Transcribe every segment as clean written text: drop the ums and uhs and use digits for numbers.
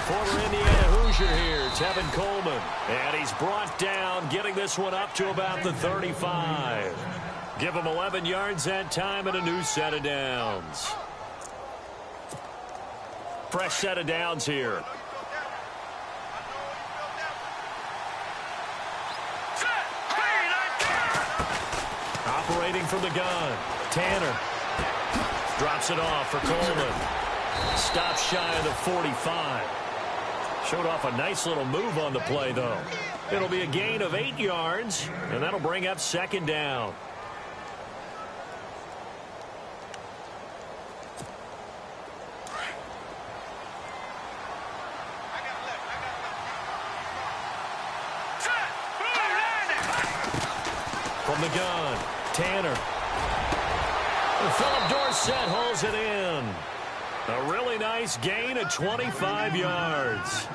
Former Indiana Hoosier here, Tevin Coleman. And he's brought down, getting this one up to about the 35. Give him 11 yards that time and a new set of downs. Fresh set of downs here. Operating from the gun. Tanner drops it off for Coleman. Stops shy of the 45. Showed off a nice little move on the play, though. It'll be a gain of 8 yards, and that'll bring up second down. From the gun, Tanner. And Philip Dorsett holds it in. A really nice gain of 25 yards.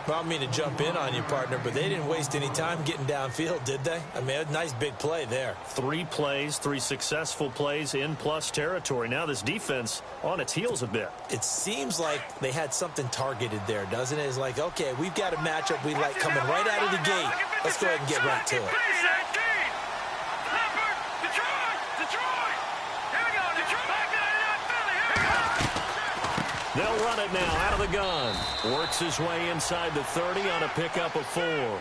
Well, I don't mean to jump in on you, partner, but they didn't waste any time getting downfield, did they? I mean, a nice big play there. 3 plays, 3 successful plays in plus territory. Now this defense on its heels a bit. It seems like they had something targeted there, doesn't it? It's like, okay, we've got a matchup we like coming right out of the gate. Let's go ahead and get right to it. They'll run it now out of the gun. Works his way inside the 30 on a pickup of 4.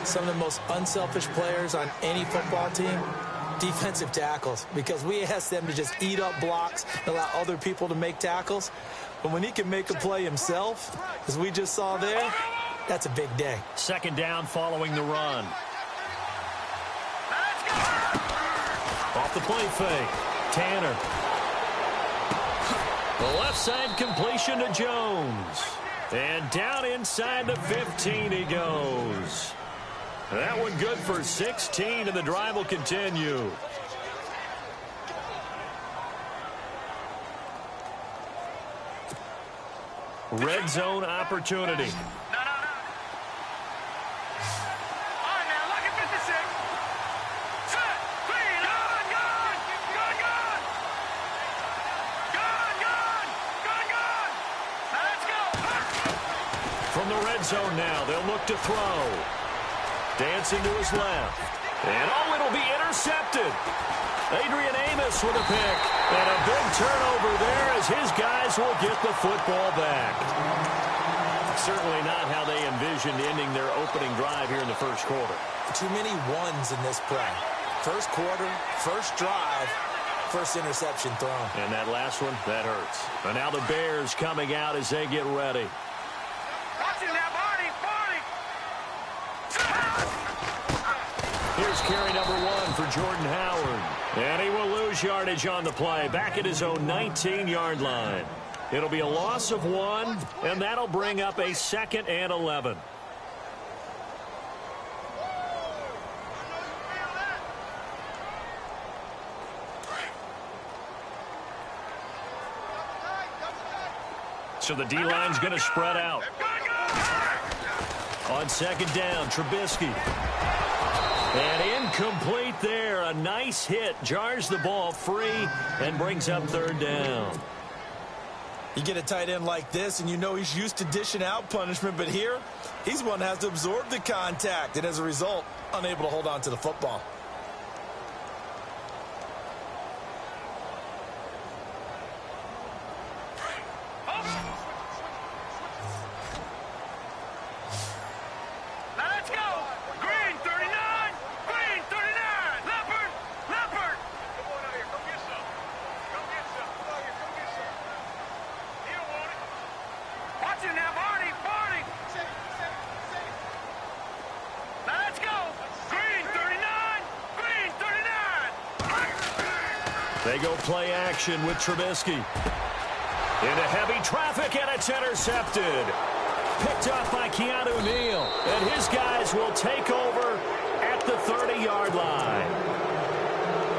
Some of the most unselfish players on any football team, defensive tackles, because we ask them to just eat up blocks and allow other people to make tackles. But when he can make a play himself, as we just saw there, that's a big day. Second down following the run. Off the play fake. Tanner. The left side completion to Jones. And down inside the 15 he goes. That one good for 16, and the drive will continue. Red zone opportunity. From the red zone now, they'll look to throw. Dancing to his left. And oh, it'll be intercepted. Adrian Amos with a pick. And a big turnover there as his guys will get the football back. Certainly not how they envisioned ending their opening drive here in the first quarter. Too many ones in this play. First quarter, first drive, first interception thrown. And that last one, that hurts. And now the Bears coming out as they get ready. Here's carry number 1 for Jordan Howard. And he will lose yardage on the play, back at his own 19-yard line. It'll be a loss of 1, and that'll bring up a 2nd and 11. So the D-line's going to spread out. On second down, Trubisky. And incomplete there. A nice hit. Jars the ball free and brings up third down. You get a tight end like this, and you know he's used to dishing out punishment, but here, he's one that has to absorb the contact, and as a result, unable to hold on to the football. They go play action with Trubisky. Into heavy traffic, and it's intercepted. Picked up by Keanu Neal. And his guys will take over at the 30-yard line.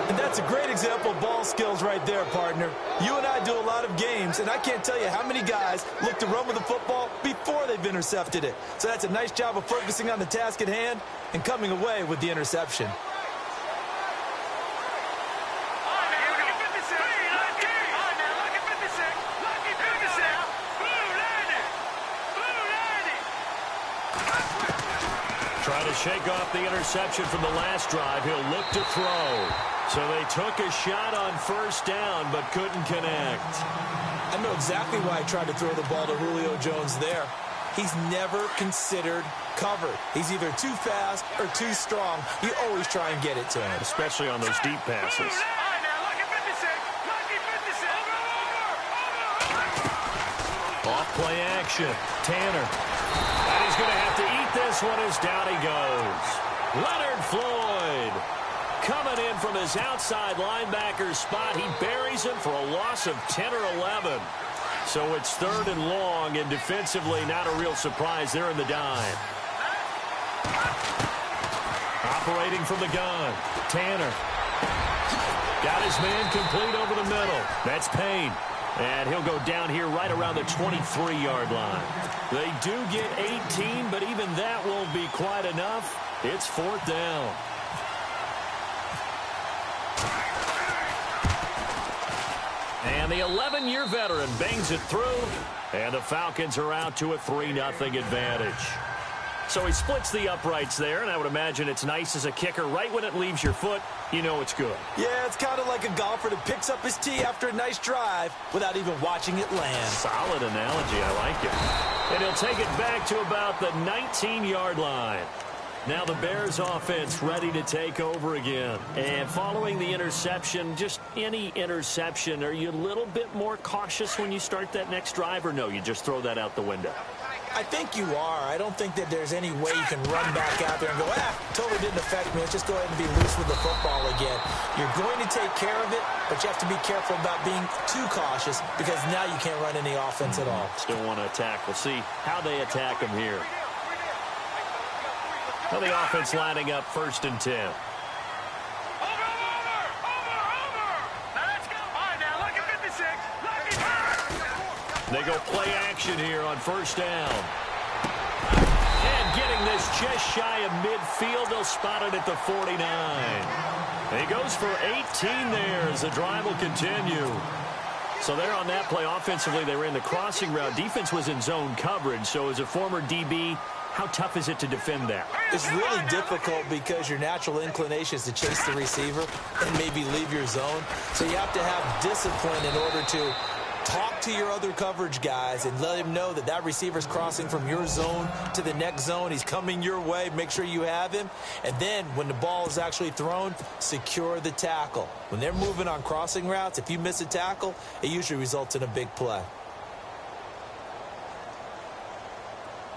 And that's a great example of ball skills right there, partner. You and I do a lot of games, and I can't tell you how many guys look to run with the football before they've intercepted it. So that's a nice job of focusing on the task at hand and coming away with the interception. Trying to shake off the interception from the last drive. He'll look to throw. So they took a shot on first down, but couldn't connect. I know exactly why I tried to throw the ball to Julio Jones there. He's never considered covered. He's either too fast or too strong. You always try and get it to him. Especially on those deep passes. Off-play action. Tanner. And he's going to have to eat this one as down he goes. Leonard Floyd coming in from his outside linebacker spot. He buries him for a loss of 10 or 11. So it's 3rd and long, and defensively not a real surprise there in the dime. Operating from the gun. Tanner. Got his man complete over the middle. That's Payne. And he'll go down here right around the 23-yard line. They do get 18, but even that won't be quite enough. It's 4th down. And the 11-year veteran bangs it through, and the Falcons are out to a 3-0 advantage. So he splits the uprights there, and I would imagine it's nice as a kicker. Right when it leaves your foot, you know it's good. Yeah, it's kind of like a golfer that picks up his tee after a nice drive without even watching it land. Solid analogy. I like it. And he'll take it back to about the 19-yard line. Now the Bears offense ready to take over again. And following the interception, just any interception, are you a little bit more cautious when you start that next drive, or no, you just throw that out the window? I think you are. I don't think that there's any way you can run back out there and go, totally didn't affect me. Let's just go ahead and be loose with the football again. You're going to take care of it, but you have to be careful about being too cautious because now you can't run any offense at all. Still want to attack. We'll see how they attack them here. Well, the offense lining up 1st and 10. They go play action here on 1st down. And getting this just shy of midfield, they'll spot it at the 49. He goes for 18 there as the drive will continue. So there on that play, offensively, they ran the crossing route. Defense was in zone coverage, so as a former DB, how tough is it to defend that? It's really difficult because your natural inclination is to chase the receiver and maybe leave your zone. So you have to have discipline in order to talk to your other coverage guys and let him know that that receiver's crossing from your zone to the next zone. He's coming your way. Make sure you have him. And then when the ball is actually thrown, secure the tackle. When they're moving on crossing routes, if you miss a tackle, it usually results in a big play.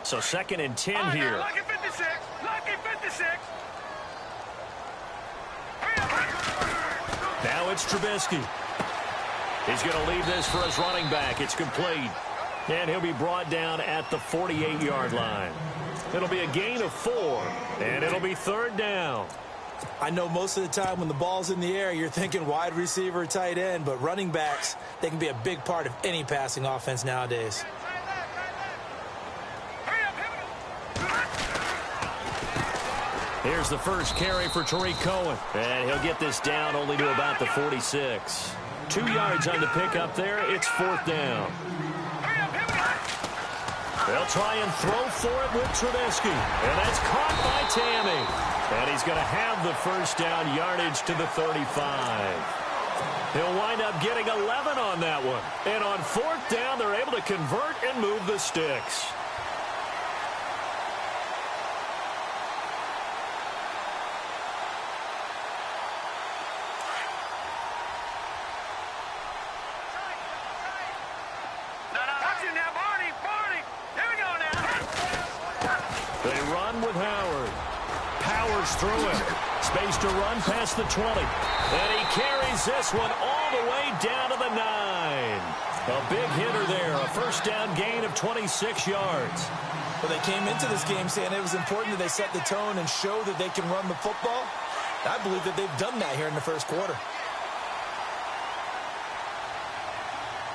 So 2nd and 10 here. Lucky 56. Lucky 56. Now it's Trubisky. He's going to leave this for his running back. It's complete. And he'll be brought down at the 48-yard line. It'll be a gain of 4, and it'll be 3rd down. I know most of the time when the ball's in the air, you're thinking wide receiver, tight end, but running backs, they can be a big part of any passing offense nowadays. Here's the first carry for Tariq Cohen. And he'll get this down only to about the 46. 2 yards on the pickup there. It's 4th down. They'll try and throw for it with Trubisky. And that's caught by Tammy. And he's going to have the first down, yardage to the 35. He'll wind up getting 11 on that one. And on 4th down, they're able to convert and move the sticks. Through it. Space to run past the 20. And he carries this one all the way down to the 9. A big hitter there. A first down gain of 26 yards. Well, they came into this game saying it was important that they set the tone and show that they can run the football. I believe that they've done that here in the first quarter.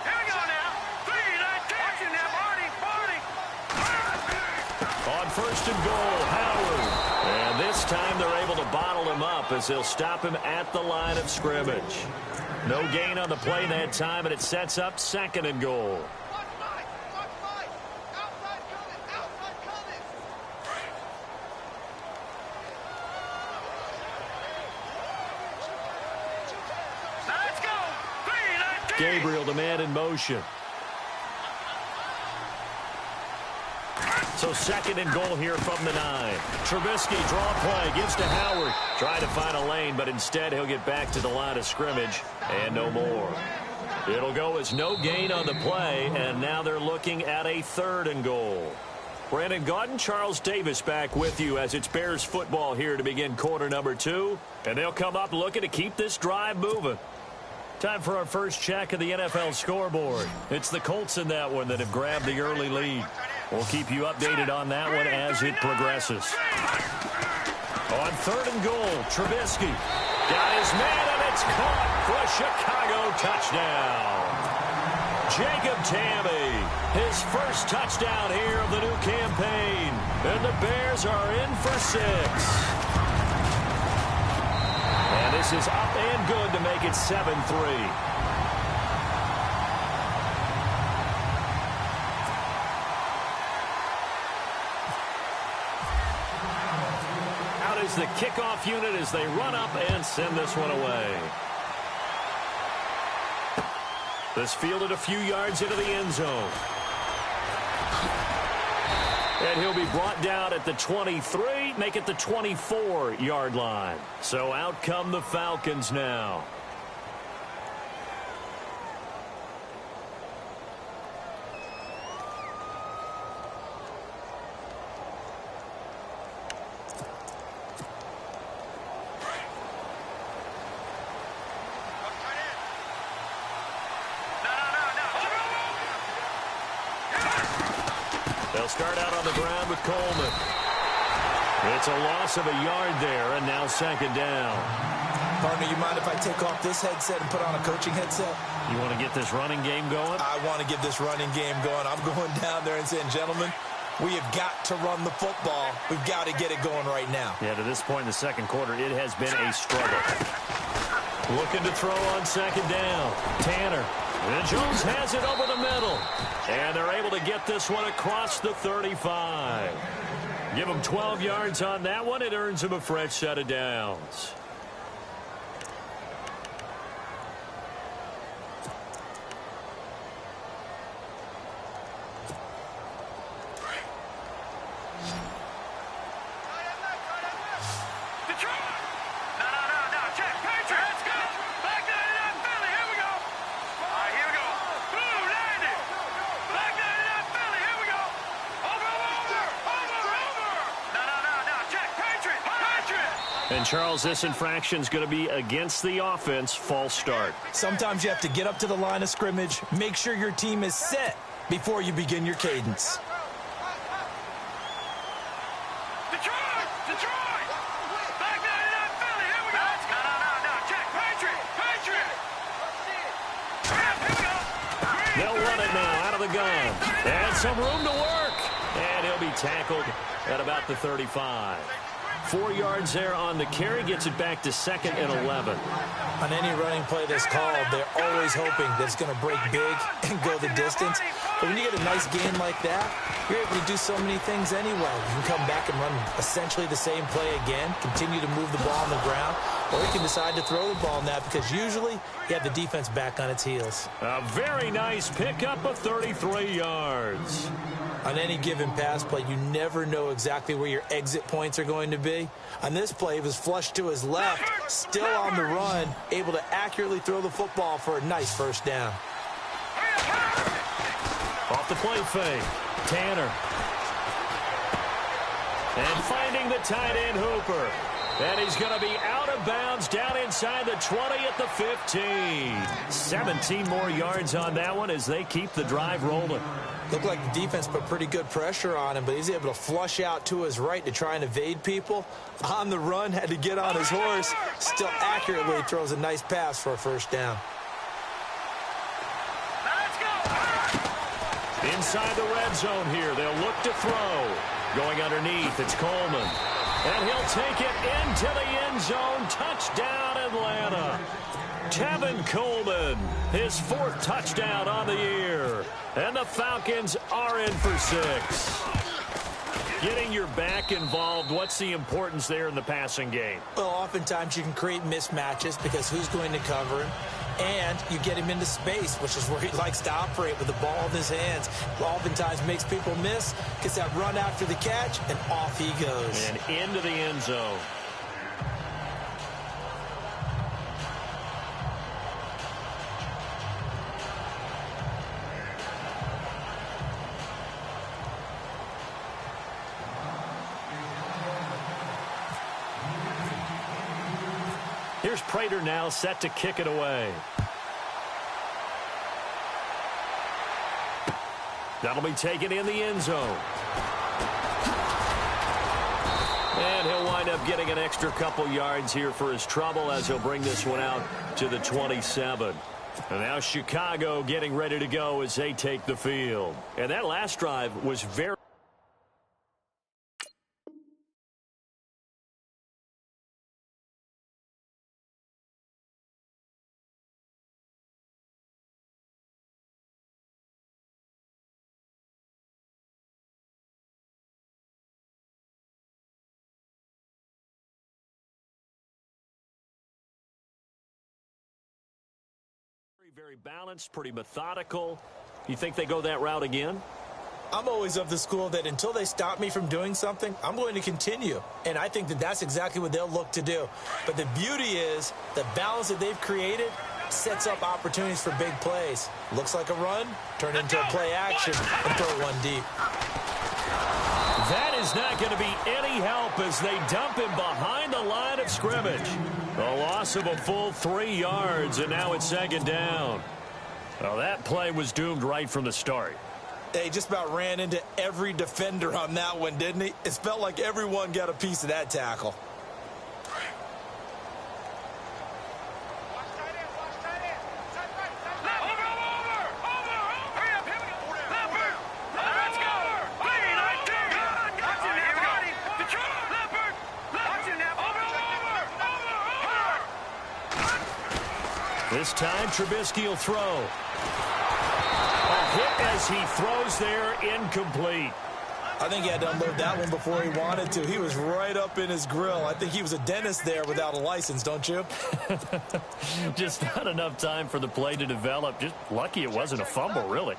Here we go now. 3-19. On 1st and goal, Howard. And this time they're able to bottle him up as they'll stop him at the line of scrimmage. No gain on the play that time, and it sets up 2nd and goal. Gabriel, the man in motion. So 2nd and goal here from the 9. Trubisky, draw play, gives to Howard. Trying to find a lane, but instead he'll get back to the line of scrimmage and no more. It'll go as no gain on the play, and now they're looking at a 3rd and goal. Brandon Gaudin, Charles Davis back with you as it's Bears football here to begin quarter number 2. And they'll come up looking to keep this drive moving. Time for our first check of the NFL scoreboard. It's the Colts in that one that have grabbed the early lead. We'll keep you updated on that one as it progresses. On 3rd and goal, Trubisky got his man, and it's caught for a Chicago touchdown. Jacob Tamme, his first touchdown here of the new campaign. And the Bears are in for 6. And this is up and good to make it 7-3. Is the kickoff unit as they run up and send this one away. This fielded a few yards into the end zone. And he'll be brought down at the 23, make it the 24-yard line. So out come the Falcons now. They'll start out on the ground with Coleman. It's a loss of a yard there, and now 2nd down. Partner, you mind if I take off this headset and put on a coaching headset? You want to get this running game going? I want to get this running game going. I'm going down there and saying, gentlemen, we have got to run the football. We've got to get it going right now. Yeah, to this point in the 2nd quarter, it has been a struggle. Looking to throw on 2nd down. Tanner. And Jones has it over the middle. And they're able to get this one across the 35. Give them 12 yards on that one. It earns them a fresh set of downs. And, Charles, this infraction is going to be against the offense. False start. Sometimes you have to get up to the line of scrimmage, make sure your team is set before you begin your cadence. Detroit! Detroit! Back 99 Philly, here we go! No, check, Patriot! Here we go! They'll run it now out of the gun. And some room to work. And he'll be tackled at about the 35. 4 yards there on the carry, gets it back to 2nd and 11. On any running play that's called, they're always hoping that it's going to break big and go the distance. But when you get a nice gain like that, you're able to do so many things anyway. You can come back and run essentially the same play again, continue to move the ball on the ground, or you can decide to throw the ball now because usually you have the defense back on its heels. A very nice pickup of 33 yards. On any given pass play, you never know exactly where your exit points are going to be. On this play, he was flushed to his left, still on the run, able to accurately throw the football for a nice first down. Off the play fake, Tanner. And finding the tight end Hooper. And he's going to be out of bounds down inside the 20 at the 15. 17 more yards on that one as they keep the drive rolling. Looked like the defense put pretty good pressure on him, but he's able to flush out to his right to try and evade people. On the run, had to get on his horse. Still accurately throws a nice pass for a first down. Inside the red zone here, they'll look to throw. Going underneath, it's Coleman. And he'll take it into the end zone. Touchdown, Atlanta. Tevin Coleman, his 4th touchdown on the year. And the Falcons are in for 6. Getting your back involved, what's the importance there in the passing game? Well, oftentimes you can create mismatches because who's going to cover him? and you get him into space, which is where he likes to operate with the ball in his hands. Oftentimes makes people miss, gets that run after the catch, and off he goes. And into the end zone. Here's Prater now set to kick it away. That'll be taken in the end zone. And he'll wind up getting an extra couple yards here for his trouble as he'll bring this one out to the 27. And now Chicago getting ready to go as they take the field. And that last drive was very... very balanced, pretty methodical. You think they go that route again? I'm always of the school that until they stop me from doing something, I'm going to continue. And I think that that's exactly what they'll look to do. But the beauty is the balance that they've created sets up opportunities for big plays. Looks like a run, turn into a play action, and throw one deep. That is not going to be any help as they dump him behind the line of scrimmage. A loss of a full 3 yards, and now it's second down. Well, that play was doomed right from the start. He just about ran into every defender on that one, didn't he? It felt like everyone got a piece of that tackle. This time, Trubisky will throw. A hit as he throws there, incomplete. I think he had to unload that one before he wanted to. He was right up in his grill. I think he was a dentist there without a license, don't you? Just not enough time for the play to develop. Just lucky it wasn't a fumble, really.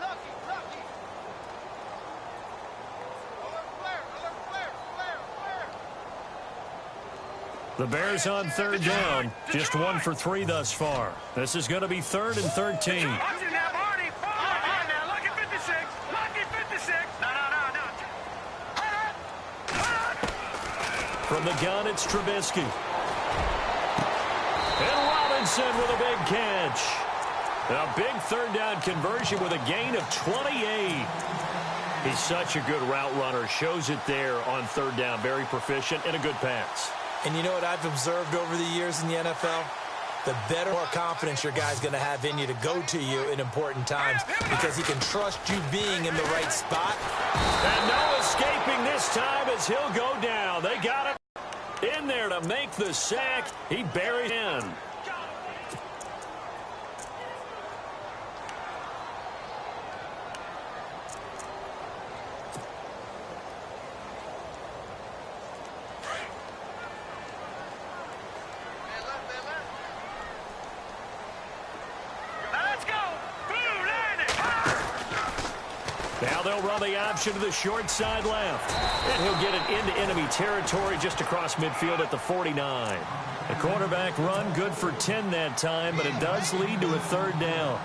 The Bears on third down. Just 1 for 3 thus far. This is going to be 3rd and 13. From the gun, it's Trubisky. And Robinson with a big catch. A big third down conversion with a gain of 28. He's such a good route runner. Shows it there on third down. Very proficient and a good pass. And you know what I've observed over the years in the NFL? The better, more confidence your guy's going to have in you to go to you in important times because he can trust you being in the right spot. And no escaping this time as he'll go down. They got him in there to make the sack. He buried in. Now they'll run the option to the short side left. And he'll get it into enemy territory just across midfield at the 49. The quarterback run good for 10 that time, but it does lead to a third down.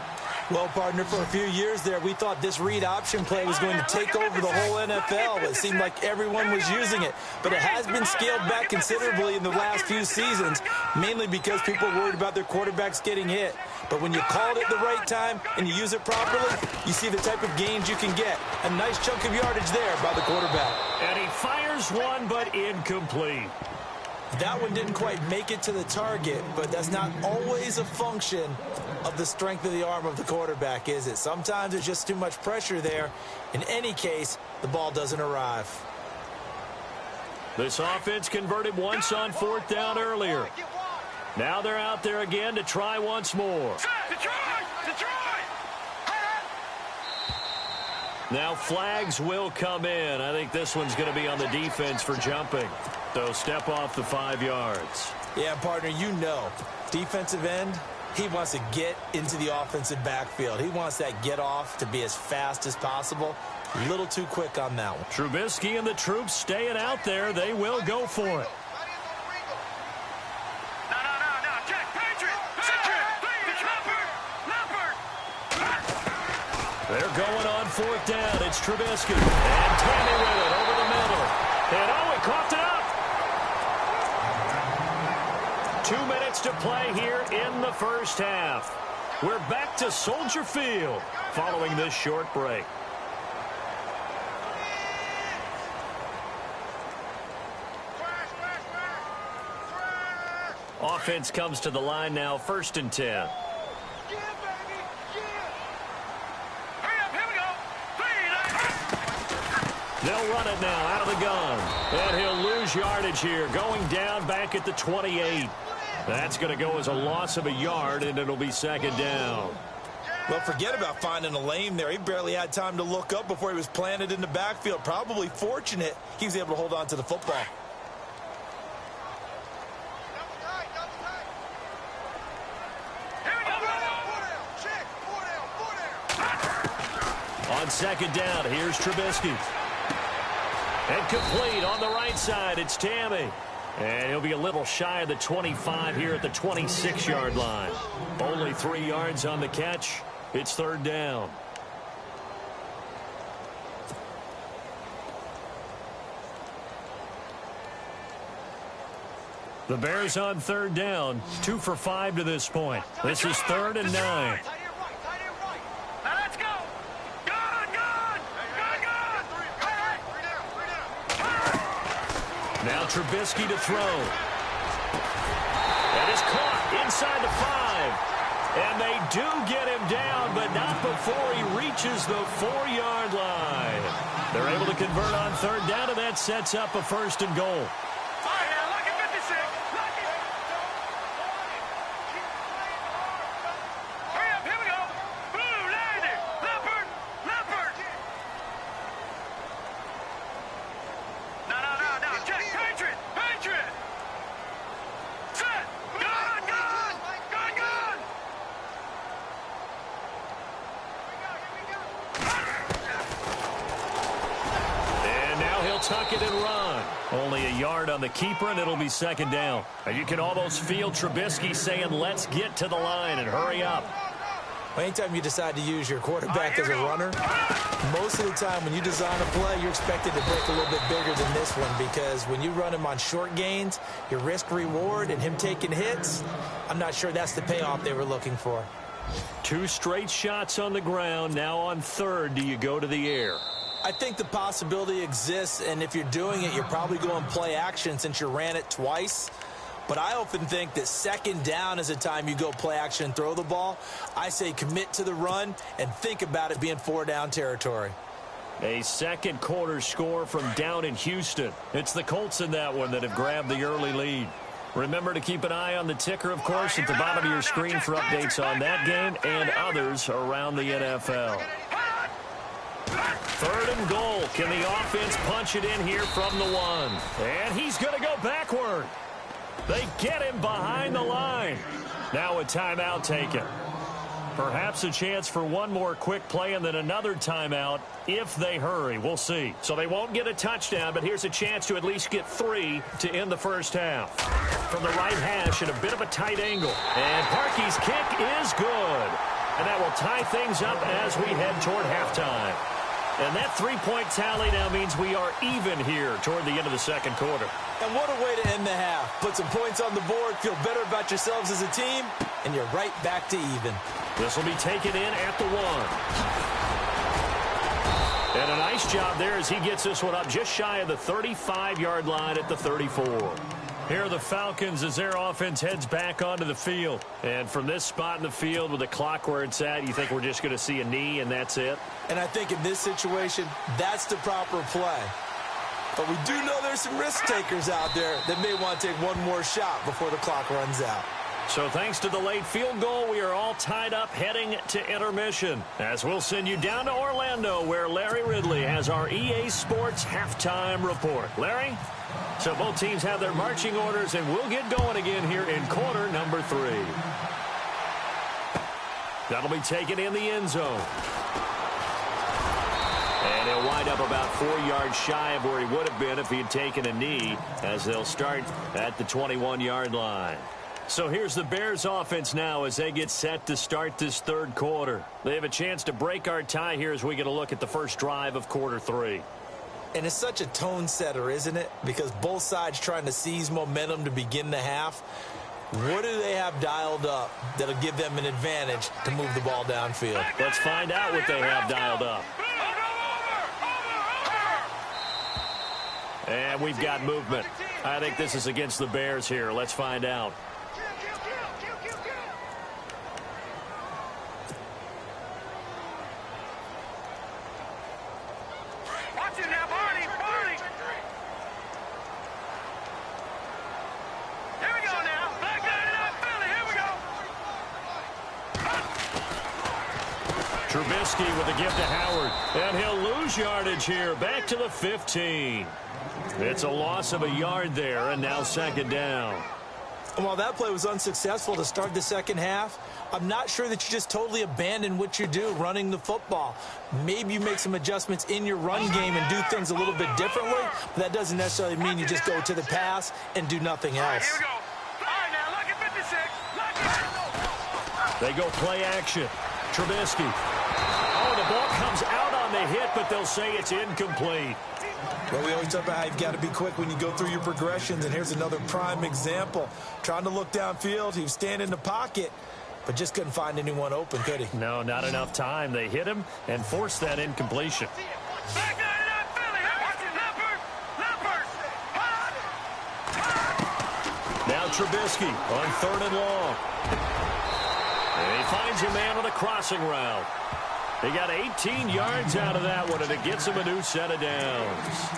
Well, partner, for a few years there, we thought this read option play was going to take over the whole NFL. It seemed like everyone was using it. But it has been scaled back considerably in the last few seasons, mainly because people are worried about their quarterbacks getting hit. But when you call it at the right time and you use it properly, you see the type of gains you can get. A nice chunk of yardage there by the quarterback. And he fires one, but incomplete. That one didn't quite make it to the target, but that's not always a function of the strength of the arm of the quarterback, is it? Sometimes there's just too much pressure there. In any case, the ball doesn't arrive. This offense converted once on 4th down earlier. Now they're out there again to try once more. Now flags will come in. I think this one's going to be on the defense for jumping. So step off the 5 yards. Yeah, partner, you know, defensive end, He wants to get into the offensive backfield. He wants that get off to be as fast as possible. A little too quick on that one. Trubisky and the troops staying out there. They will go for it. No. Check. Patriot. They're going on fourth down. It's Trubisky. And Tammy with it over the middle. And he coughed it up. 2 minutes to play here in the first half. We're back to Soldier Field following this short break. Offense comes to the line now, 1st and 10. They'll run it now out of the gun. And he'll lose yardage here, going down back at the 28. That's going to go as a loss of a yard, and it'll be 2nd down. Well, forget about finding a lane there. He barely had time to look up before he was planted in the backfield. Probably fortunate he was able to hold on to the football. On 2nd down, here's Trubisky. And complete on the right side, it's Tammy. And he'll be a little shy of the 25 here at the 26-yard line. Only 3 yards on the catch. It's 3rd down. The Bears on 3rd down. 2 for 5 to this point. This is 3rd and 9. Now Trubisky to throw. That is caught inside the 5. And they do get him down, but not before he reaches the 4-yard line. They're able to convert on 3rd down, and that sets up a 1st and goal. Tuck it and run. Only a yard on the keeper, and it'll be 2nd down. And you can almost feel Trubisky saying, let's get to the line and hurry up. Well, anytime you decide to use your quarterback as a runner, most of the time when you design a play, you're expected to break a little bit bigger than this one, because when you run him on short gains, your risk-reward and him taking hits, I'm not sure that's the payoff they were looking for. 2 straight shots on the ground. Now on 3rd, do you go to the air? I think the possibility exists, and if you're doing it, you're probably going play action since you ran it twice. But I often think that 2nd down is the time you go play action and throw the ball. I say commit to the run and think about it being 4-down territory. A second quarter score from down in Houston. It's the Colts in that one that have grabbed the early lead. Remember to keep an eye on the ticker, of course, at the bottom of your screen for updates on that game and others around the NFL. 3rd and goal. Can the offense punch it in here from the 1? And he's going to go backward. They get him behind the line. Now a timeout taken. Perhaps a chance for one more quick play and then another timeout if they hurry. We'll see. So they won't get a touchdown, but here's a chance to at least get 3 to end the first half. From the right hash at a bit of a tight angle. And Parkey's kick is good. And that will tie things up as we head toward halftime. And that 3-point tally now means we are even here toward the end of the second quarter. And what a way to end the half. Put some points on the board, feel better about yourselves as a team, and you're right back to even. This will be taken in at the 1. And a nice job there as he gets this one up just shy of the 35-yard line at the 34. Here are the Falcons as their offense heads back onto the field. And from this spot in the field with the clock where it's at, you think we're just going to see a knee and that's it? And I think in this situation, that's the proper play. But we do know there's some risk takers out there that may want to take one more shot before the clock runs out. So thanks to the late field goal, we are all tied up heading to intermission. As we'll send you down to Orlando where Larry Ridley has our EA Sports halftime report. Larry? So both teams have their marching orders, and we'll get going again here in quarter number 3. That'll be taken in the end zone. And he'll wind up about 4 yards shy of where he would have been if he had taken a knee, as they'll start at the 21-yard line. So here's the Bears offense now as they get set to start this third quarter. They have a chance to break our tie here as we get a look at the first drive of quarter 3. And it's such a tone setter, isn't it? Because both sides trying to seize momentum to begin the half. What do they have dialed up that'll give them an advantage to move the ball downfield? Let's find out what they have dialed up. And we've got movement. I think this is against the Bears here. Let's find out. Watch it now, Barney. Here we go now. Back 99 Philly. Here we go. Trubisky with a give to Howard. And he'll lose yardage here. Back to the 15. It's a loss of a yard there, and now second down. And while that play was unsuccessful to start the second half, I'm not sure that you just totally abandon what you do running the football. Maybe you make some adjustments in your run game and do things a little bit differently, but that doesn't necessarily mean you just go to the pass and do nothing else. Here we go. All right, now, look at 56. They go play action. Trubisky. Oh, the ball comes out on the hit, but they'll say it's incomplete. Well, we always talk about how you've got to be quick when you go through your progressions, and here's another prime example. Trying to look downfield, he was standing in the pocket, but just couldn't find anyone open, could he? No, not enough time. They hit him and forced that incompletion. Back 99 Philly. Watch it, Leopard. Now Trubisky on 3rd and long. And he finds a man on the crossing route. He got 18 yards out of that one, and it gets him a new set of downs.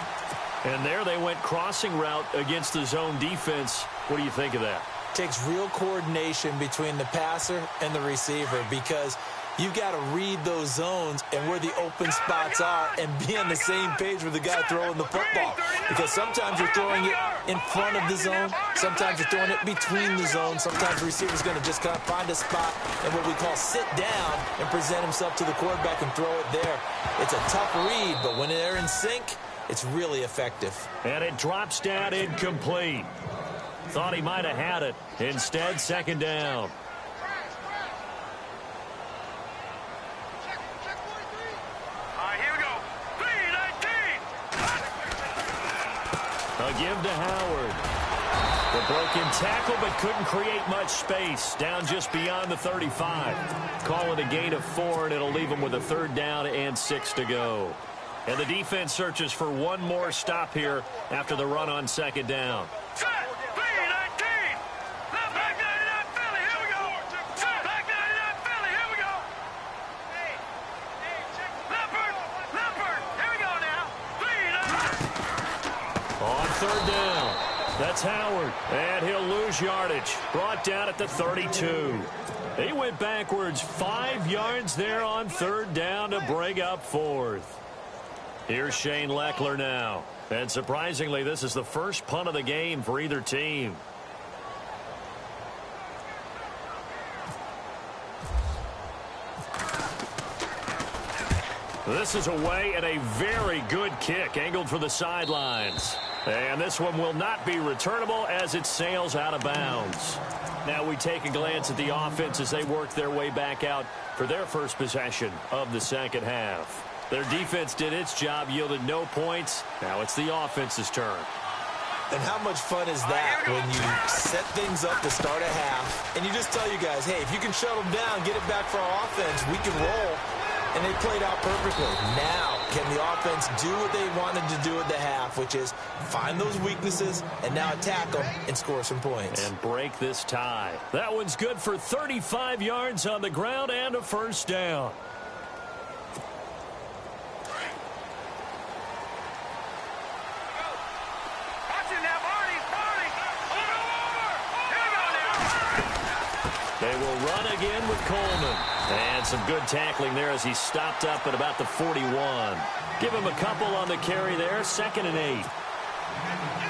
And there they went crossing route against the zone defense. What do you think of that? Takes real coordination between the passer and the receiver, because you've got to read those zones and where the open spots are and be on the same page with the guy throwing the football. Because sometimes you're throwing it in front of the zone. Sometimes you're throwing it between the zones. Sometimes the receiver's going to just kind of find a spot and what we call sit down and present himself to the quarterback and throw it there. It's a tough read, but when they're in sync, it's really effective. And it drops down incomplete. Thought he might have had it. Instead, second down. A give to Howard. The broken tackle, but couldn't create much space. Down just beyond the 35. Call it a gain of 4, and it'll leave them with a 3rd down and 6 to go. And the defense searches for one more stop here after the run on second down. Set, 3-19. Left back 99 Philly. Here we go. Set, back 99 Philly. Here we go. Leopard. Here we go now. 3-9. On 3rd down. That's Howard. And he'll lose yardage. Brought down at the 32. He went backwards 5 yards there on 3rd down to bring up 4th. Here's Shane Leckler now. And surprisingly, this is the first punt of the game for either team. This is away and a very good kick angled for the sidelines. And this one will not be returnable as it sails out of bounds. Now we take a glance at the offense as they work their way back out for their first possession of the second half. Their defense did its job, yielded no points. Now it's the offense's turn. And how much fun is that when you set things up to start a half and you just tell you guys, hey, if you can shut them down, get it back for our offense, we can roll. And they played out perfectly. Now, can the offense do what they wanted to do at the half, which is find those weaknesses and now attack them and score some points. And break this tie. That one's good for 35 yards on the ground and a first down. They will run again with Coleman. And some good tackling there as he stopped up at about the 41. Give him a couple on the carry there. 2nd and 8.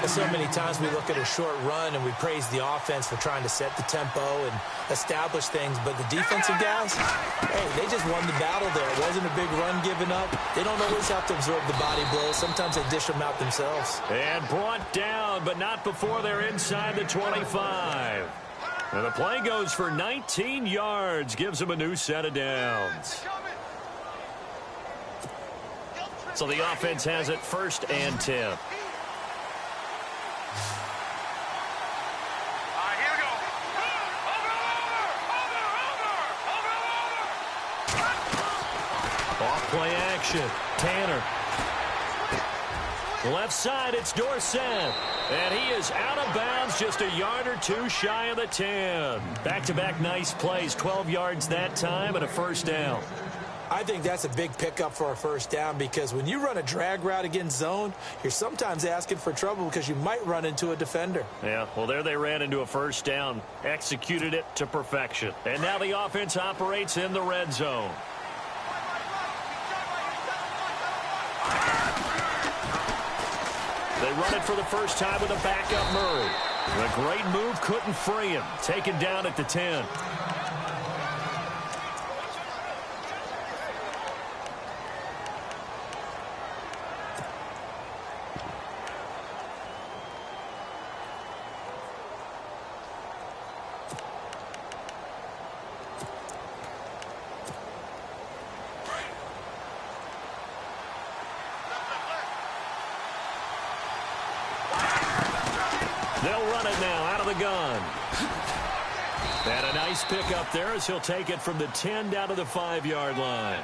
So many times we look at a short run and we praise the offense for trying to set the tempo and establish things, but the defensive guys, hey, they just won the battle there. It wasn't a big run given up. They don't always have to absorb the body blows. Sometimes they dish them out themselves. And brought down, but not before they're inside the 25. And the play goes for 19 yards, gives them a new set of downs. So the offense has it 1st and 10. Play action. Tanner. Left side, it's Dorsett. And he is out of bounds, just a yard or two shy of the 10. Back-to-back nice plays, 12 yards that time and a 1st down. I think that's a big pickup for a 1st down because when you run a drag route against zone, you're sometimes asking for trouble because you might run into a defender. Yeah, well, there they ran into a 1st down, executed it to perfection. And now the offense operates in the red zone. They run it for the first time with a backup Murray. A great move, couldn't free him. Taken down at the 10. They'll run it now out of the gun. And a nice pick up there as he'll take it from the 10 down to the 5-yard line.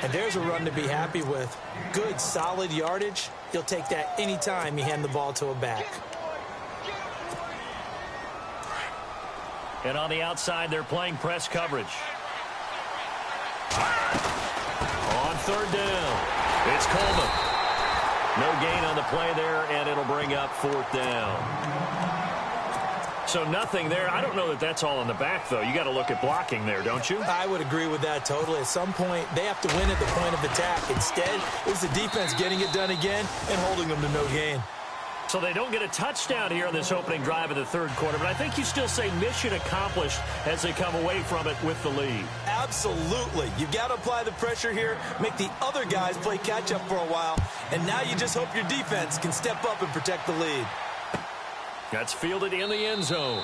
And there's a run to be happy with. Good, solid yardage. He'll take that anytime you hand the ball to a back. And on the outside, they're playing press coverage. On 3rd down, it's Coleman. No gain on the play there, and it'll bring up 4th down. So nothing there. I don't know that that's all in the back, though. You got to look at blocking there, don't you? I would agree with that totally. At some point, they have to win at the point of attack. Instead, it's the defense getting it done again and holding them to no gain. So they don't get a touchdown here in this opening drive of the 3rd quarter, but I think you still say mission accomplished as they come away from it with the lead. Absolutely. You've got to apply the pressure here, make the other guys play catch-up for a while, and now you just hope your defense can step up and protect the lead. That's fielded in the end zone.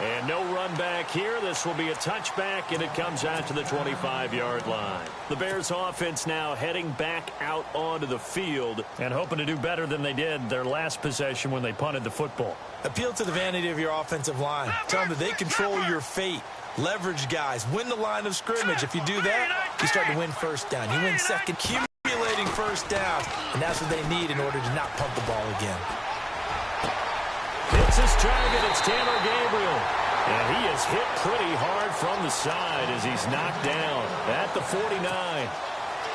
And no run back here. This will be a touchback, and it comes out to the 25-yard line. The Bears offense now heading back out onto the field and hoping to do better than they did their last possession when they punted the football. Appeal to the vanity of your offensive line. Tell them that they control your fate. Leverage guys. Win the line of scrimmage. If you do that, you start to win 1st down. You win 2nd, accumulating 1st downs, and that's what they need in order to not punt the ball again. It's his target. It's Taylor Gabriel. And he is hit pretty hard from the side as he's knocked down at the 49.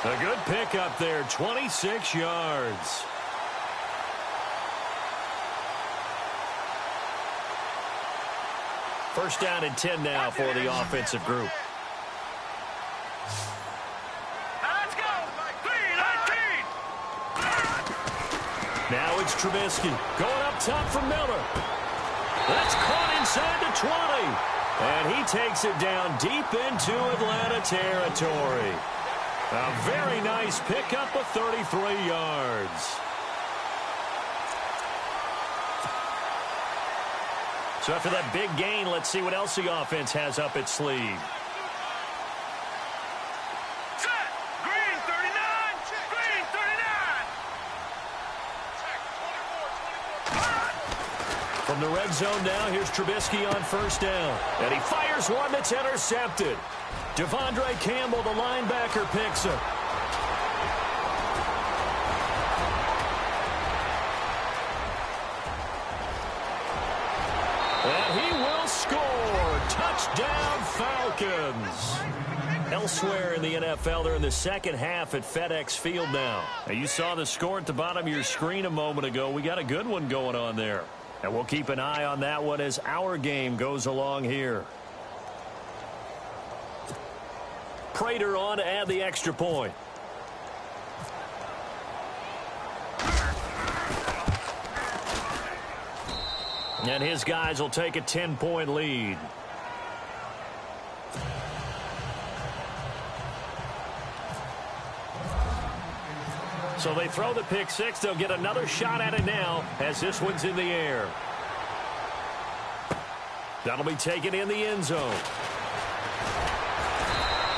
A good pickup there, 26 yards. First down and 10 now for the offensive group. Let's go. 3-19. Now it's Trubisky going up top for Miller. That's caught inside the 20. And he takes it down deep into Atlanta territory. A very nice pickup of 33 yards. So after that big gain, let's see what else the offense has up its sleeve. Set. Green 39. Green 39. From the red zone now, here's Trubisky on 1st down. And he fires one that's intercepted. Devondre Campbell, the linebacker, picks it. And he will score. Touchdown, Falcons. Elsewhere in the NFL, they're in the second half at FedEx Field now. Now, you saw the score at the bottom of your screen a moment ago. We got a good one going on there. And we'll keep an eye on that one as our game goes along here. Prater on to add the extra point. And his guys will take a 10-point lead. So they throw the pick six. They'll get another shot at it now as this one's in the air. That'll be taken in the end zone.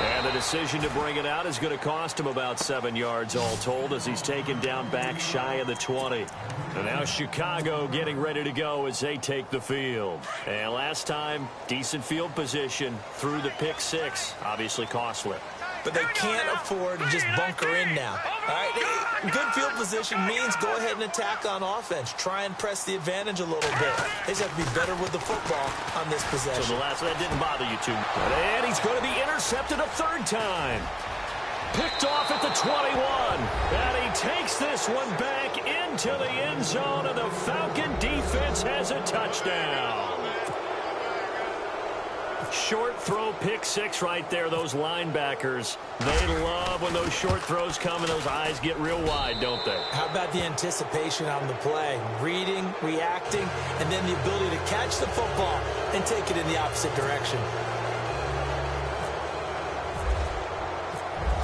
And the decision to bring it out is going to cost him about 7 yards all told as he's taken down back shy of the 20. And now Chicago getting ready to go as they take the field. And last time, decent field position through the pick six. Obviously costly. But they can't afford to just bunker in now. All right? Good field position means go ahead and attack on offense. Try and press the advantage a little bit. They just have to be better with the football on this possession. So the last that didn't bother you too. And he's going to be intercepted a third time. Picked off at the 21. And he takes this one back into the end zone, and the Falcon defense has a touchdown. Short throw pick six right there. Those linebackers, they love when those short throws come and those eyes get real wide, don't they? How about the anticipation on the play? Reading, reacting, and then the ability to catch the football and take it in the opposite direction.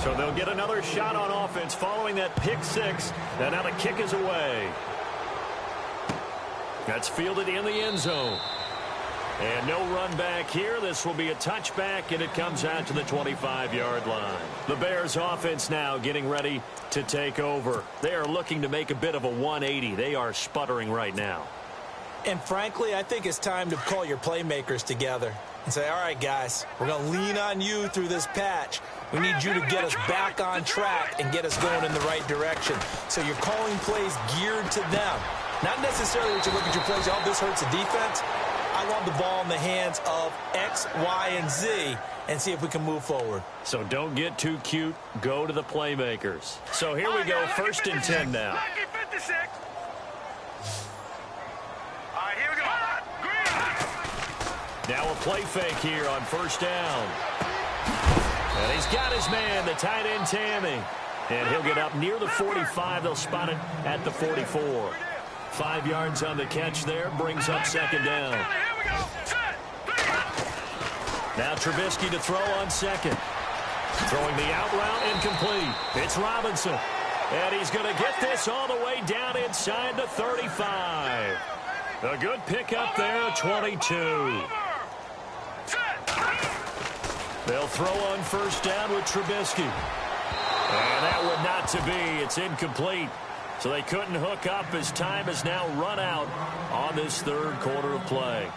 So they'll get another shot on offense following that pick six. And now the kick is away. That's fielded in the end zone. And no run back here. This will be a touchback, and it comes out to the 25-yard line. The Bears offense now getting ready to take over. They are looking to make a bit of a 180. They are sputtering right now. And frankly, I think it's time to call your playmakers together and say, all right, guys, we're going to lean on you through this patch. We need you to get us back on track and get us going in the right direction. So you're calling plays geared to them. Not necessarily that you look at your plays, oh, this hurts the defense. I want the ball in the hands of X, Y, and Z and see if we can move forward. So don't get too cute. Go to the playmakers. So here we go, 1st and 10 now. All right, here we go. Now a play fake here on 1st down. And he's got his man, the tight end Tammy. And he'll get up near the 45. They'll spot it at the 44. 5 yards on the catch there, brings up 2nd down. Now Trubisky to throw on 2nd. Throwing the out route incomplete. It's Robinson. And he's going to get this all the way down inside the 35. A good pickup there, 22. They'll throw on 1st down with Trubisky. And that would not to be. It's incomplete. So they couldn't hook up as time has now run out on this 3rd quarter of play.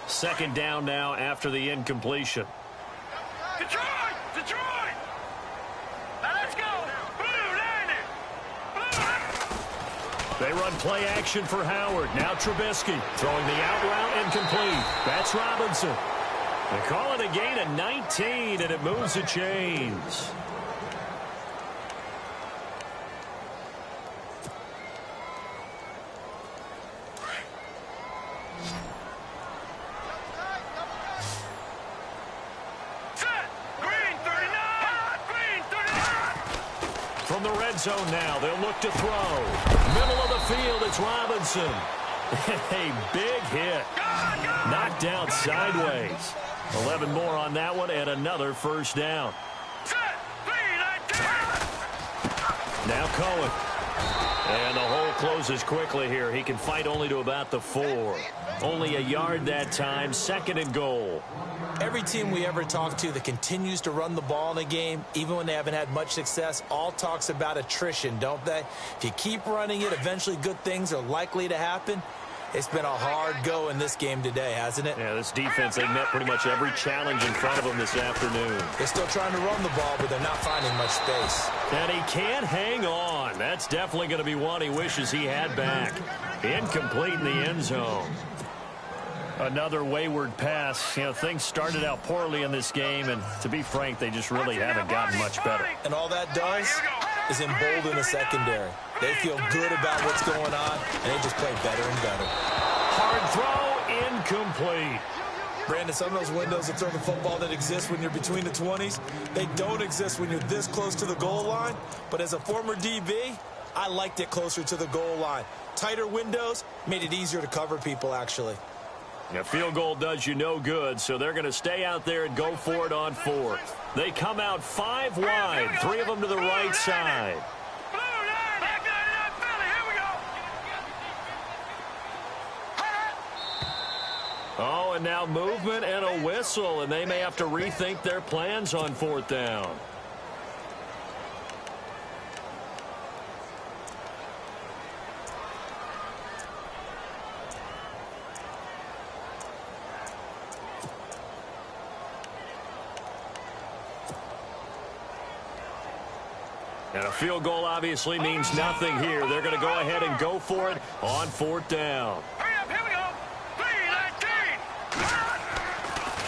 Second down now after the incompletion. Detroit! Detroit! Now let's go! Blue, down there! They run play action for Howard. Now Trubisky throwing the out route incomplete. That's Robinson. They call it a gain of 19, and it moves the chains. From the red zone now, they'll look to throw. Middle of the field, it's Robinson. A big hit. Knocked down sideways. 11 more on that one, and another 1st down. Now Cohen. And the hole closes quickly here. He can fight only to about the 4. Only a yard that time, 2nd and goal. Every team we ever talk to that continues to run the ball in a game, even when they haven't had much success, all talks about attrition, don't they? If you keep running it, eventually good things are likely to happen. It's been a hard go in this game today, hasn't it? Yeah, this defense, they've met pretty much every challenge in front of them this afternoon. They're still trying to run the ball, but they're not finding much space. And he can't hang on. That's definitely going to be one he wishes he had back. Incomplete in the end zone. Another wayward pass. You know, things started out poorly in this game, and to be frank, they just really haven't gotten much better. And all that does is embolden the secondary. They feel good about what's going on, and they just play better and better. Hard throw, incomplete. Brandon, some of those windows to throw the football that exist when you're between the 20s, they don't exist when you're this close to the goal line. But as a former DB, I liked it closer to the goal line. Tighter windows made it easier to cover people, actually. A field goal does you no good, so they're going to stay out there and go for it on fourth. They come out 5 wide, 3 of them to the right side. Oh, and now movement and a whistle, and they may have to rethink their plans on fourth down. And a field goal obviously means nothing here. They're going to go ahead and go for it on fourth down.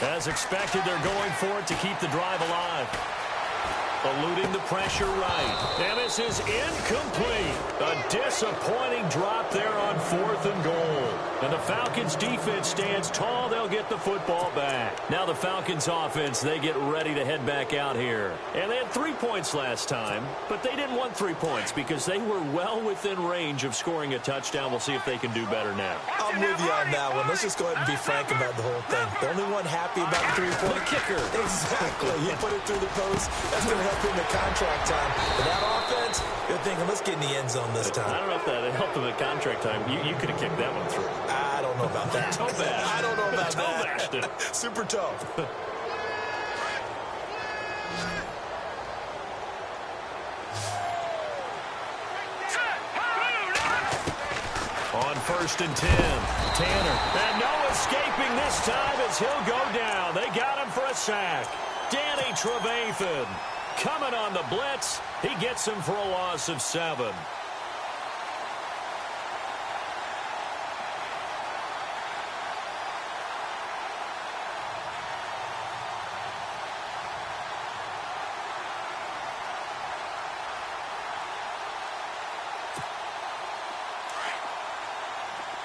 As expected, they're going for it to keep the drive alive. Eluding the pressure right. And this is incomplete. A disappointing drop there on fourth and goal. And the Falcons defense stands tall. They'll get the football back. Now the Falcons offense, they get ready to head back out here. And they had 3 points last time, but they didn't want 3 points because they were well within range of scoring a touchdown. We'll see if they can do better now. I'm with you on that one. Let's just go ahead and be frank about the whole thing. The only one happy about the 3-point kicker. Exactly. He put it through the post. That's going to help in the contract time. But that offense, you're thinking, let's get in the end zone this time. I don't know if that helped him at contract time. You could have kicked that one through. I don't know about that. Toe bash. I don't know about toe bashed that. it. Super toe. On 1st and 10, Tanner. And no escaping this time as he'll go down. They got him for a sack. Danny Trevathan coming on the blitz. He gets him for a loss of 7.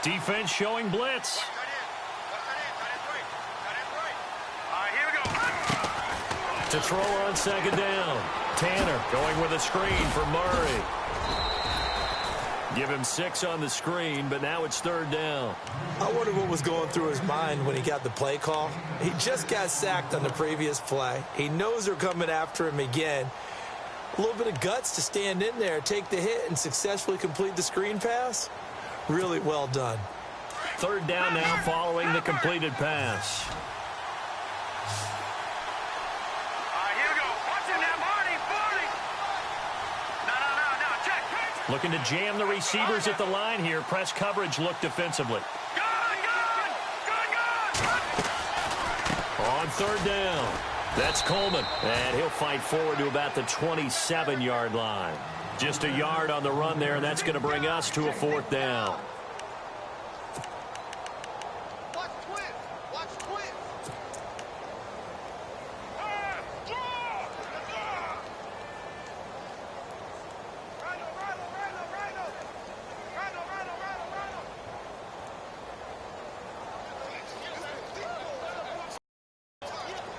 Defense showing blitz. To throw on 2nd down. Tanner going with a screen for Murray. Give him 6 on the screen, but now it's 3rd down. I wonder what was going through his mind when he got the play call. He just got sacked on the previous play. He knows they're coming after him again. A little bit of guts to stand in there, take the hit, and successfully complete the screen pass. Really well done. 3rd down now following the completed pass. Looking to jam the receivers at the line here. Press coverage look defensively. On 3rd down. That's Coleman. And he'll fight forward to about the 27-yard line. Just a yard on the run there, and that's going to bring us to a 4th down.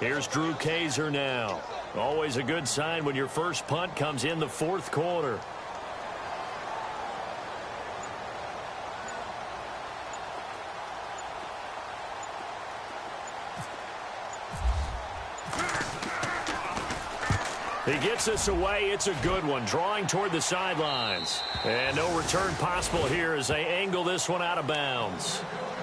Here's Drew Kaiser now. Always a good sign when your first punt comes in the 4th quarter. He gets us away. It's a good one, drawing toward the sidelines. And no return possible here as they angle this one out of bounds.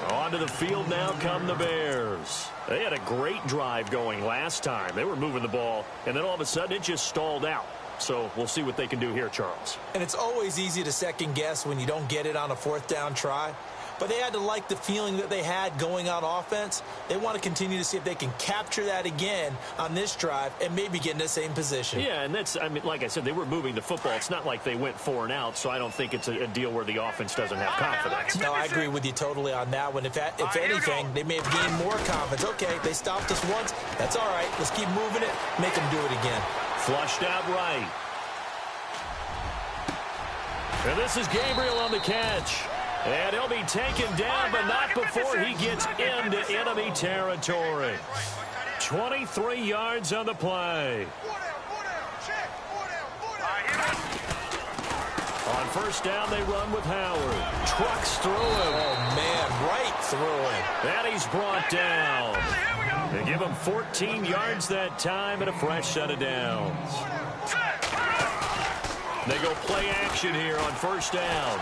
Onto the field now come the Bears. They had a great drive going last time. They were moving the ball, and then all of a sudden it just stalled out. So we'll see what they can do here, Charles. And it's always easy to second guess when you don't get it on a 4th down try. But they had to like the feeling that they had going on offense. They want to continue to see if they can capture that again on this drive and maybe get in the same position. Yeah, and that's, I mean, like I said, they were moving the football. It's not like they went 4 and out, so I don't think it's a deal where the offense doesn't have confidence. No, I agree with you totally on that one. If anything, they may have gained more confidence. Okay, they stopped us once. That's all right. Let's keep moving it. Make them do it again. Flushed out right. And this is Gabriel on the catch. And he'll be taken down, but not before he gets into enemy territory. 23 yards on the play. On first down, they run with Howard. Trucks through him. Oh, man, right through him. And he's brought down. They give him 14 yards that time and a fresh set of downs. They go play action here on first down.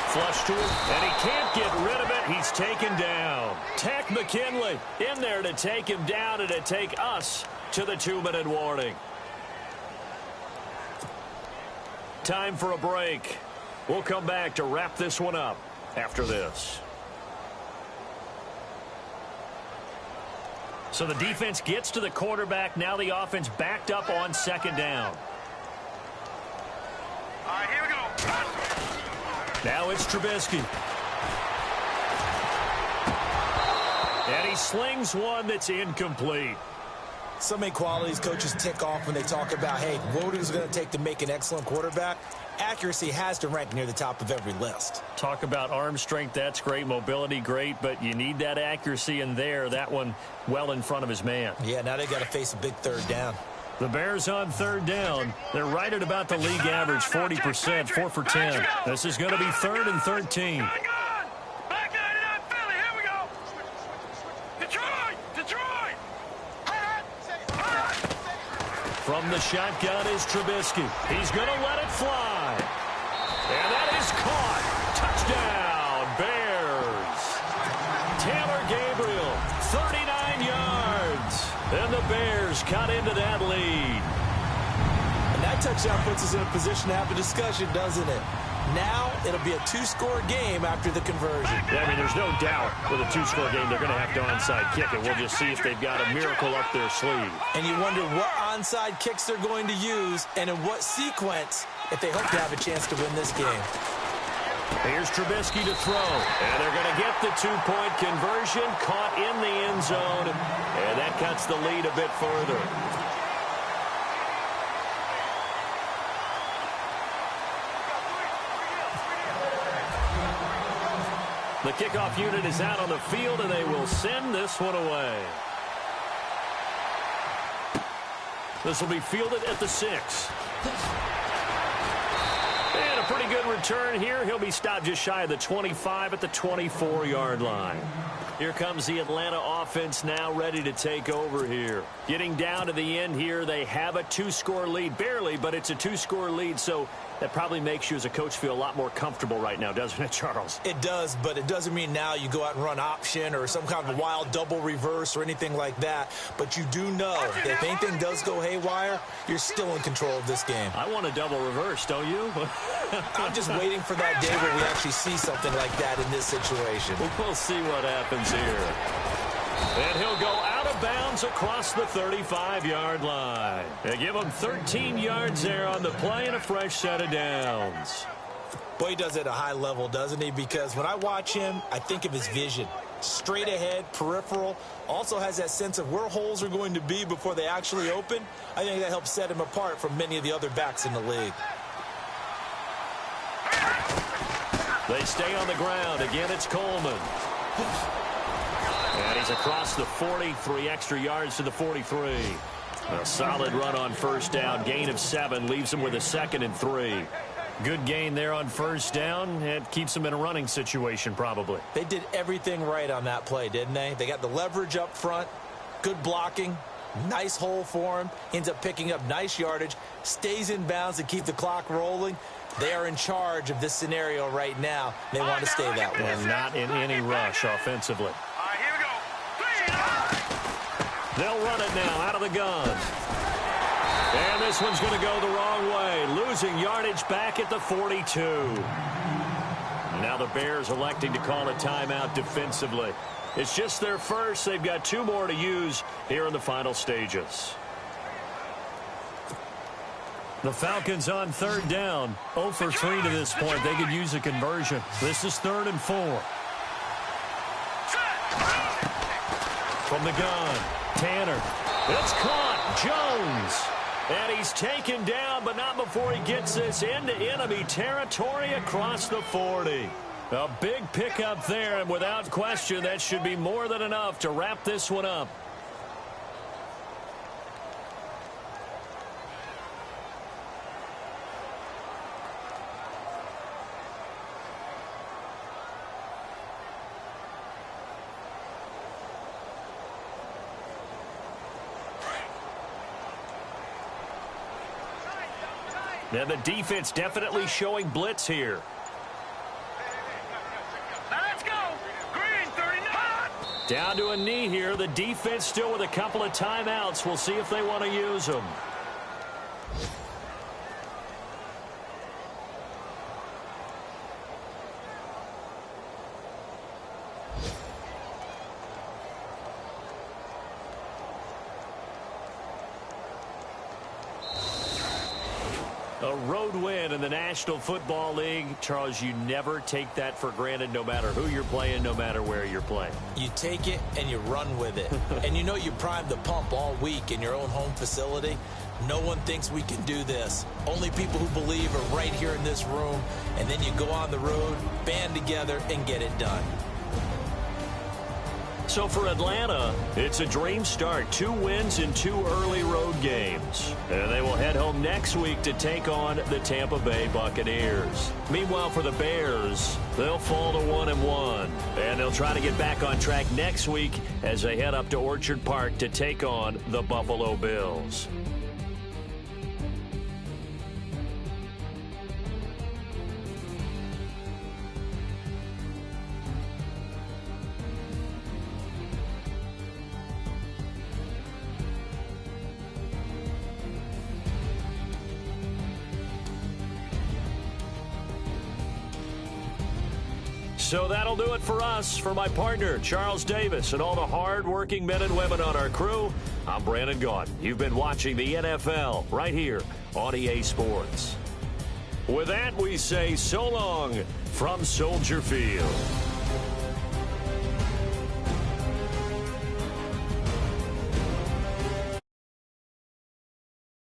Flush to him, and he can't get rid of it. He's taken down. Tech McKinley in there to take him down and to take us to the 2-minute warning. Time for a break. We'll come back to wrap this one up after this. So the defense gets to the quarterback. Now the offense backed up on second down. All right, here we go. Now it's Trubisky. And he slings one that's incomplete. So many qualities coaches tick off when they talk about, hey, what is it going to take to make an excellent quarterback? Accuracy has to rank near the top of every list. Talk about arm strength, that's great. Mobility, great. But you need that accuracy in there. That one well in front of his man. Yeah, now they got to face a big third down. The Bears on third down. They're right at about the league average, 40%, 4 for 10. This is going to be 3rd and 13. Back 99 Philly, here we go. Detroit. From the shotgun is Trubisky. He's going to let it fly. And that is caught. Touchdown, Bears. Taylor Gabriel, 39 yards. And the Bears cut into that lead. And that touchdown puts us in a position to have a discussion, doesn't it? Now it'll be a 2-score game after the conversion. Yeah, I mean, there's no doubt with a 2-score game they're going to have to onside kick it. We'll just see if they've got a miracle up their sleeve. And you wonder what onside kicks they're going to use and in what sequence if they hope to have a chance to win this game. Here's Trubisky to throw. And they're going to get the 2-point conversion, caught in the end zone. And that cuts the lead a bit further. The kickoff unit is out on the field, and they will send this one away. This will be fielded at the 6. And a pretty good return here. He'll be stopped just shy of the 25 at the 24-yard line. Here comes the Atlanta offense now ready to take over here. Getting down to the end here, they have a 2-score lead. Barely, but it's a 2-score lead, so that probably makes you as a coach feel a lot more comfortable right now, doesn't it, Charles? It does, but it doesn't mean now you go out and run option or some kind of wild double reverse or anything like that. But you do know that if anything does go haywire, you're still in control of this game. I want a double reverse, don't you? I'm just waiting for that day where we actually see something like that in this situation. We'll see what happens here. And he'll go out of bounds across the 35-yard line. They give him 13 yards there on the play and a fresh set of downs. Boy, he does it at a high level, doesn't he? Because when I watch him, I think of his vision. Straight ahead, peripheral. Also has that sense of where holes are going to be before they actually open. I think that helps set him apart from many of the other backs in the league. They stay on the ground. Again, it's Coleman. And he's across the 40, 3 extra yards to the 43. A solid run on first down. Gain of 7 leaves him with a 2nd and 3. Good gain there on first down. It keeps him in a running situation probably. They did everything right on that play, didn't they? They got the leverage up front, good blocking, nice hole for him, ends up picking up nice yardage, stays in bounds to keep the clock rolling. They are in charge of this scenario right now. They want to stay that way. And not in any rush offensively. All right, here we go. They'll run it now out of the gun. And this one's going to go the wrong way. Losing yardage back at the 42. Now the Bears electing to call a timeout defensively. It's just their first. They've got 2 more to use here in the final stages. The Falcons on third down. 0 for 3 to this point. They could use a conversion. This is 3rd and 4. From the gun, Tanner. It's caught. Jones. And he's taken down, but not before he gets this into enemy territory across the 40. A big pickup there, and without question, that should be more than enough to wrap this one up. And the defense definitely showing blitz here. Now let's go. Green 39. Down to a knee here. The defense still with a couple of timeouts. We'll see if they want to use them. A road win in the National Football League. Charles, you never take that for granted no matter who you're playing, no matter where you're playing. You take it and you run with it. And you know you primed the pump all week in your own home facility. No one thinks we can do this. Only people who believe are right here in this room. And then you go on the road, band together, and get it done. So for Atlanta, it's a dream start. 2 wins in 2 early road games. And they will head home next week to take on the Tampa Bay Buccaneers. Meanwhile, for the Bears, they'll fall to 1-1. And they'll try to get back on track next week as they head up to Orchard Park to take on the Buffalo Bills. So that'll do it for us. For my partner, Charles Davis, and all the hard-working men and women on our crew, I'm Brandon Gaudin. You've been watching the NFL right here on EA Sports. With that, we say so long from Soldier Field.